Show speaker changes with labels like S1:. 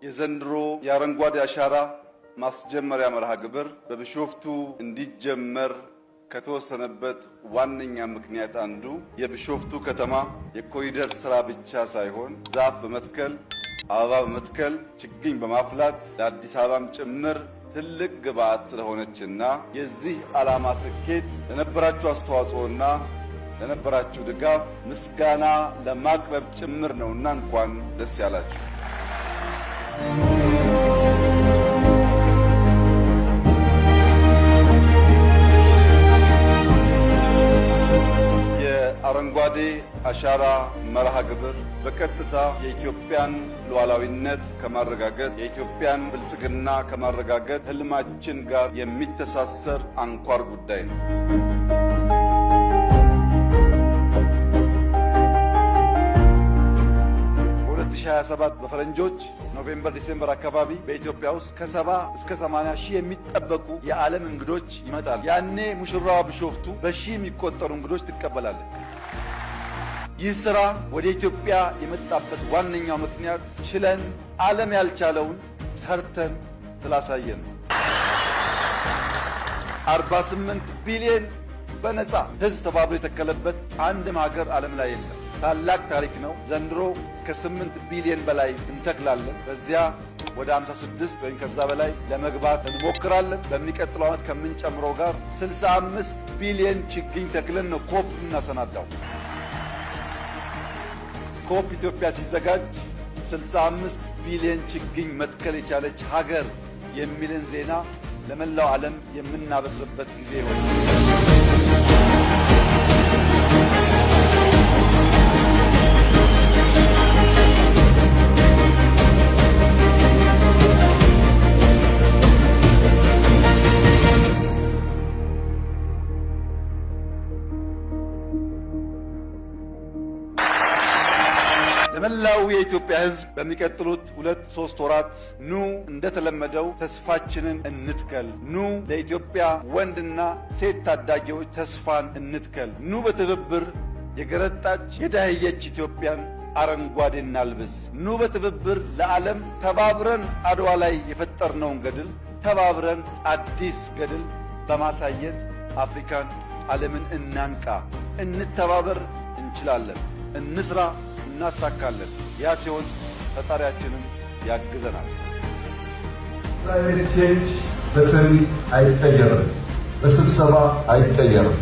S1: የዘንድሮ የአረንጓዴ አሻራ ማስጀመሪያ መርሃ ግብር በቢሾፍቱ እንዲጀመር ከተወሰነበት ዋነኛ ምክንያት አንዱ የቢሾፍቱ ከተማ የኮሪደር ስራ ብቻ ሳይሆን ዛፍ በመትከል አበባ በመትከል ችግኝ በማፍላት ለአዲስ አበባም ጭምር ትልቅ ግብዓት ስለሆነችና የዚህ ዓላማ ስኬት ለነበራችሁ አስተዋጽኦና ለነበራችሁ ድጋፍ ምስጋና ለማቅረብ ጭምር ነውና እንኳን ደስ ያላችሁ። የአረንጓዴ አሻራ መርሃ ግብር በቀጥታ የኢትዮጵያን ሉዓላዊነት ከማረጋገጥ የኢትዮጵያን ብልጽግና ከማረጋገጥ ህልማችን ጋር የሚተሳሰር አንኳር ጉዳይ ነው። 2027 በፈረንጆች ኖቬምበር ዲሴምበር አካባቢ በኢትዮጵያ ውስጥ ከ70 እስከ 80 ሺህ የሚጠበቁ የዓለም እንግዶች ይመጣሉ። ያኔ ሙሽራዋ ቢሾፍቱ በሺህ የሚቆጠሩ እንግዶች ትቀበላለች። ይህ ስራ ወደ ኢትዮጵያ የመጣበት ዋነኛው ምክንያት ችለን ዓለም ያልቻለውን ሰርተን ስላሳየን ነው። 48 ቢሊዮን በነፃ ህዝብ ተባብሮ የተከለበት አንድም ሀገር ዓለም ላይ የለም። ታላቅ ታሪክ ነው። ዘንድሮ ከ8 ቢሊዮን በላይ እንተክላለን። በዚያ ወደ 56 ወይም ከዛ በላይ ለመግባት እንሞክራለን። በሚቀጥለው ዓመት ከምንጨምረው ጋር 65 ቢሊዮን ችግኝ ተክለን ነው ኮፕ እናሰናዳው። ኮፕ ኢትዮጵያ ሲዘጋጅ 65 ቢሊዮን ችግኝ መትከል የቻለች ሀገር የሚልን ዜና ለመላው ዓለም የምናበስርበት ጊዜ ይሆናል። ለመላው የኢትዮጵያ ሕዝብ በሚቀጥሉት 2-3 ወራት ኑ እንደተለመደው ተስፋችንን እንትከል። ኑ ለኢትዮጵያ ወንድና ሴት ታዳጊዎች ተስፋን እንትከል። ኑ በትብብር የገረጣች የዳህየች ኢትዮጵያን አረንጓዴ እናልብስ። ኑ በትብብር ለዓለም ተባብረን አድዋ ላይ የፈጠርነውን ገድል ተባብረን አዲስ ገድል በማሳየት አፍሪካን፣ ዓለምን እናንቃ። እንተባበር፣ እንችላለን። እንስራ፣ እናሳካለን። ያ ሲሆን ፈጣሪያችንም ያግዘናል።
S2: ክላይሜት ቼንጅ በሰሚት አይቀየርም፣ በስብሰባ አይቀየርም።